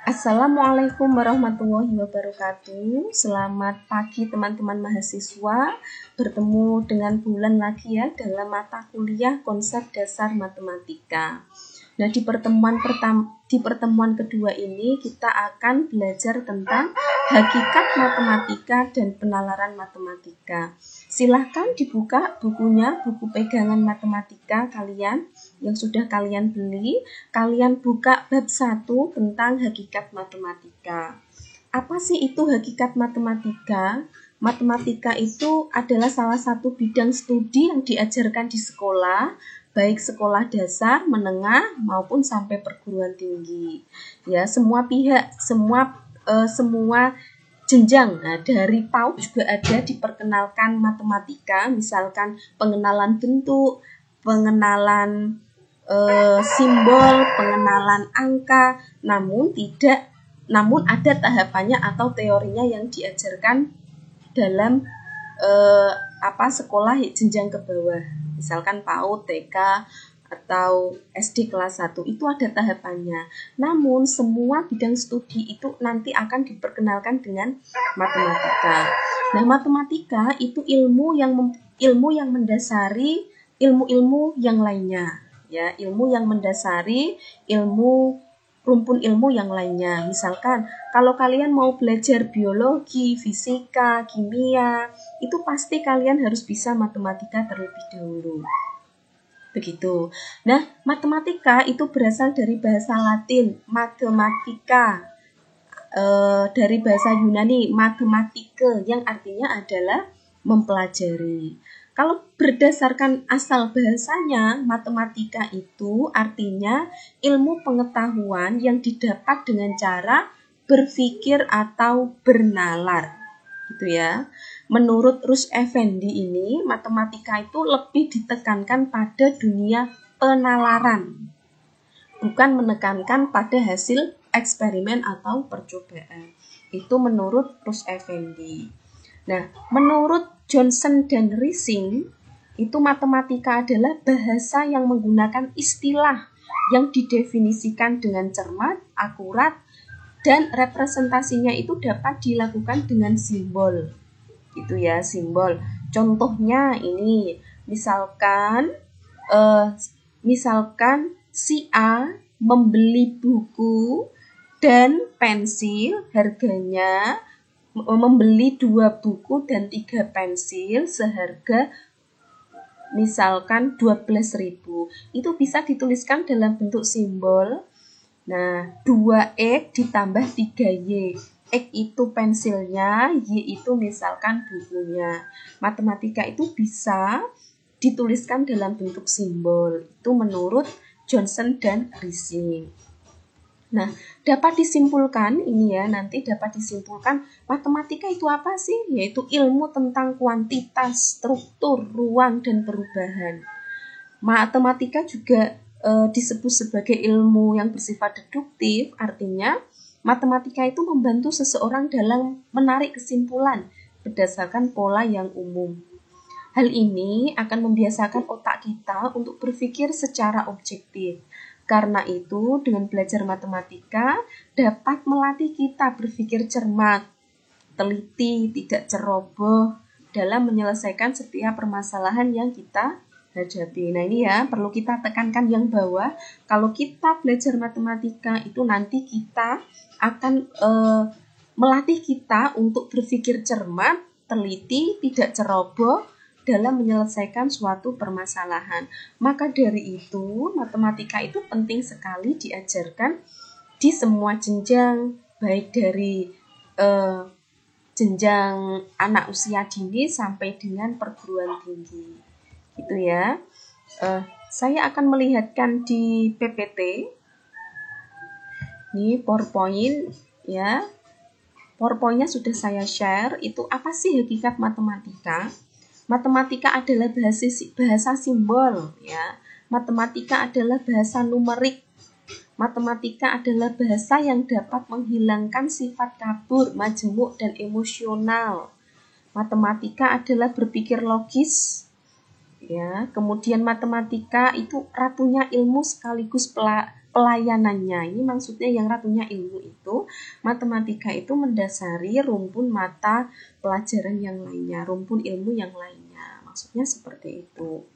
Assalamualaikum warahmatullahi wabarakatuh. Selamat pagi teman-teman mahasiswa. Bertemu dengan bulan lagi ya dalam mata kuliah konsep dasar matematika. Nah, di pertemuan kedua ini kita akan belajar tentang hakikat matematika dan penalaran matematika. Silahkan dibuka bukunya, buku pegangan matematika kalian yang sudah kalian beli. Kalian buka bab 1 tentang hakikat matematika. Apa sih itu hakikat matematika? Matematika itu adalah salah satu bidang studi yang diajarkan di sekolah, baik sekolah dasar, menengah, maupun sampai perguruan tinggi. Ya, semua pihak, semua jenjang. Nah, dari PAUD juga ada diperkenalkan matematika, misalkan pengenalan bentuk, pengenalan simbol, pengenalan angka, namun ada tahapannya atau teorinya yang diajarkan dalam sekolah jenjang ke bawah, misalkan PAUD, TK, atau SD kelas 1, itu ada tahapannya. Namun semua bidang studi itu nanti akan diperkenalkan dengan matematika. Nah, matematika itu ilmu yang mendasari ilmu-ilmu yang lainnya. Ya, ilmu yang mendasari rumpun ilmu yang lainnya. Misalkan kalau kalian mau belajar biologi, fisika, kimia, itu pasti kalian harus bisa matematika terlebih dahulu. Begitu. Nah, matematika itu berasal dari bahasa Latin mathematica, dari bahasa Yunani mathematike, yang artinya adalah mempelajari. Kalau berdasarkan asal bahasanya, matematika itu artinya ilmu pengetahuan yang didapat dengan cara berpikir atau bernalar. Gitu ya. Menurut Rush Effendi ini, matematika itu lebih ditekankan pada dunia penalaran, bukan menekankan pada hasil eksperimen atau percobaan. Itu menurut Rush Effendi. Nah, menurut Johnson dan Rising, itu matematika adalah bahasa yang menggunakan istilah yang didefinisikan dengan cermat, akurat, dan representasinya itu dapat dilakukan dengan simbol. Itu ya, simbol. Contohnya ini, misalkan si A membeli buku dan pensil, harganya membeli 2 buku dan 3 pensil seharga misalkan 12.000. Itu bisa dituliskan dalam bentuk simbol. Nah, 2X ditambah 3Y. X itu pensilnya, Y itu misalkan bukunya. Matematika itu bisa dituliskan dalam bentuk simbol. Itu menurut Johnson dan Rising. Nah, dapat disimpulkan matematika itu apa sih? Yaitu ilmu tentang kuantitas, struktur, ruang, dan perubahan. Matematika juga disebut sebagai ilmu yang bersifat deduktif, artinya matematika itu membantu seseorang dalam menarik kesimpulan berdasarkan pola yang umum. Hal ini akan membiasakan otak kita untuk berpikir secara objektif. Karena itu, dengan belajar matematika dapat melatih kita berpikir cermat, teliti, tidak ceroboh dalam menyelesaikan setiap permasalahan yang kita hadapi. Nah, ini ya, perlu kita tekankan yang bawah. Kalau kita belajar matematika itu nanti kita akan melatih kita untuk berpikir cermat, teliti, tidak ceroboh dalam menyelesaikan suatu permasalahan. Maka dari itu, matematika itu penting sekali diajarkan di semua jenjang, baik dari jenjang anak usia dini sampai dengan perguruan tinggi. Itu ya. Saya akan melihatkan di PPT. Ini PowerPoint ya. PowerPoint-nya sudah saya share. Itu apa sih hakikat matematika? Matematika adalah bahasa simbol ya. Matematika adalah bahasa numerik. Matematika adalah bahasa yang dapat menghilangkan sifat kabur, majemuk, dan emosional. Matematika adalah berpikir logis ya. Kemudian matematika itu ratunya ilmu sekaligus pelayanannya. Ini maksudnya yang ratunya ilmu itu, matematika itu mendasari rumpun mata pelajaran yang lainnya, rumpun ilmu yang lainnya. Maksudnya seperti itu.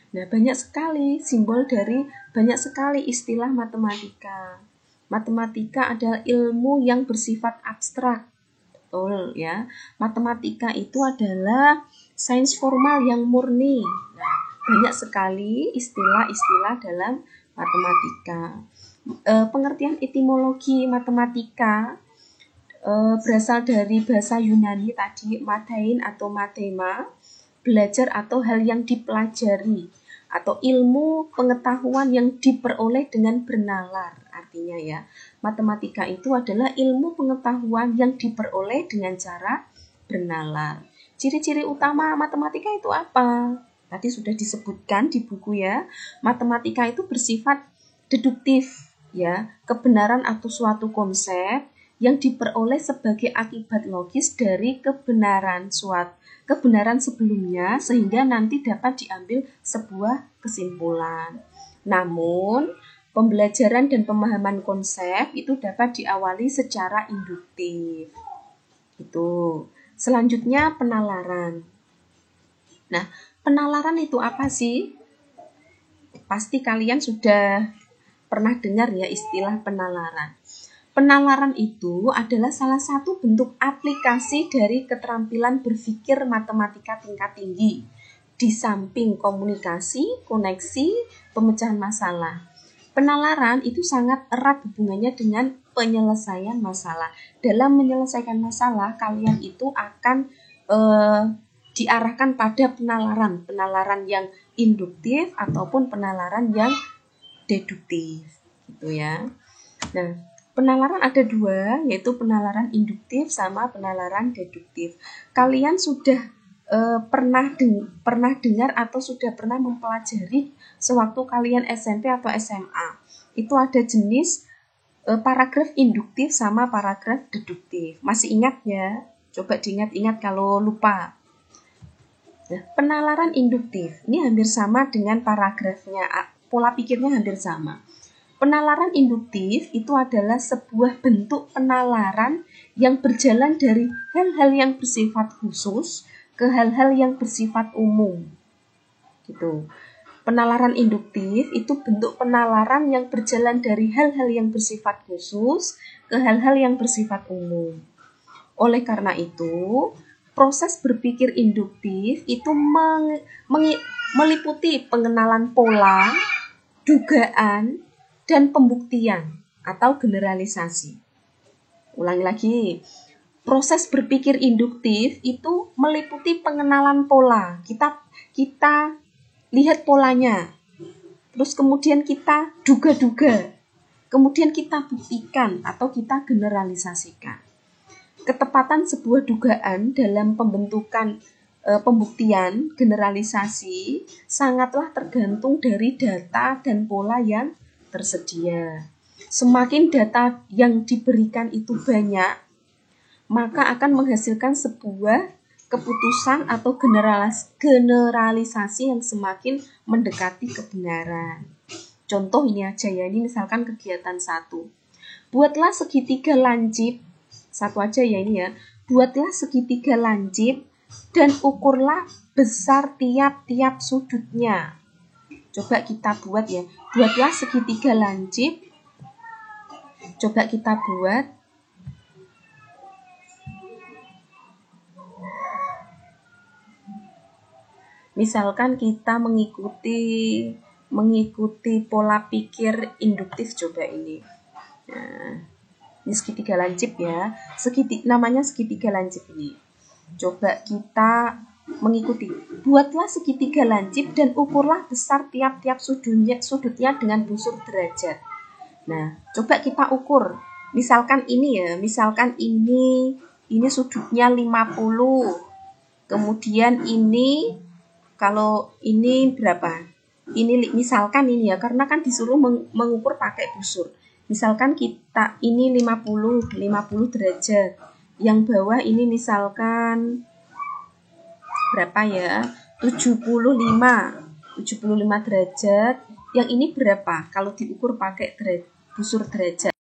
Nah, banyak sekali simbol dari banyak sekali istilah matematika. Matematika adalah ilmu yang bersifat abstrak. Betul ya. Matematika itu adalah sains formal yang murni. Nah, banyak sekali istilah-istilah dalam matematika. Pengertian etimologi matematika berasal dari bahasa Yunani tadi, mathein atau mathema, belajar atau hal yang dipelajari, atau ilmu pengetahuan yang diperoleh dengan bernalar. Artinya ya, matematika itu adalah ilmu pengetahuan yang diperoleh dengan cara bernalar. Ciri-ciri utama matematika itu apa? Tadi sudah disebutkan di buku ya. Matematika itu bersifat deduktif ya, kebenaran atau suatu konsep yang diperoleh sebagai akibat logis dari kebenaran sebelumnya sehingga nanti dapat diambil sebuah kesimpulan. Namun, pembelajaran dan pemahaman konsep itu dapat diawali secara induktif. Itu. Selanjutnya penalaran. Nah, penalaran itu apa sih? Pasti kalian sudah pernah dengar ya istilah penalaran. Penalaran itu adalah salah satu bentuk aplikasi dari keterampilan berpikir matematika tingkat tinggi. Di samping komunikasi, koneksi, pemecahan masalah. Penalaran itu sangat erat hubungannya dengan penyelesaian masalah. Dalam menyelesaikan masalah, kalian itu akan diarahkan pada penalaran yang induktif ataupun penalaran yang deduktif, gitu ya. Nah, penalaran ada dua, yaitu penalaran induktif sama penalaran deduktif. Kalian sudah pernah dengar atau sudah pernah mempelajari sewaktu kalian SMP atau SMA. Itu ada jenis paragraf induktif sama paragraf deduktif. Masih ingat ya? Coba diingat-ingat kalau lupa. Nah, penalaran induktif ini hampir sama dengan paragrafnya, pola pikirnya hampir sama. Penalaran induktif itu adalah sebuah bentuk penalaran yang berjalan dari hal-hal yang bersifat khusus ke hal-hal yang bersifat umum. Gitu. Penalaran induktif itu bentuk penalaran yang berjalan dari hal-hal yang bersifat khusus ke hal-hal yang bersifat umum. Oleh karena itu, proses berpikir induktif itu meliputi pengenalan pola, dugaan, dan pembuktian atau generalisasi. Ulangi lagi, proses berpikir induktif itu meliputi pengenalan pola. Kita lihat polanya, terus kemudian kita duga-duga, kemudian kita buktikan atau kita generalisasikan. Ketepatan sebuah dugaan dalam pembentukan pembuktian generalisasi sangatlah tergantung dari data dan pola yang tersedia. Semakin data yang diberikan itu banyak, maka akan menghasilkan sebuah keputusan atau generalisasi yang semakin mendekati kebenaran. Contoh ini aja ya, ini misalkan kegiatan 1. Buatlah segitiga lancip, satu aja ya ini ya. Buatlah segitiga lancip dan ukurlah besar tiap-tiap sudutnya. Coba kita buat ya. Buatlah segitiga lancip. Coba kita buat. Misalkan kita mengikuti pola pikir induktif, coba ini. Nah, ini segitiga lancip ya. Namanya segitiga lancip ini. Coba kita mengikuti. Buatlah segitiga lancip dan ukurlah besar tiap-tiap sudutnya dengan busur derajat. Nah, coba kita ukur. Misalkan ini ya, ini sudutnya 50. Kemudian ini, kalau ini berapa? Ini misalkan ini ya, karena kan disuruh mengukur pakai busur. Misalkan kita ini 50 derajat. Yang bawah ini misalkan berapa ya? 75 derajat. Yang ini berapa? Kalau diukur pakai busur derajat.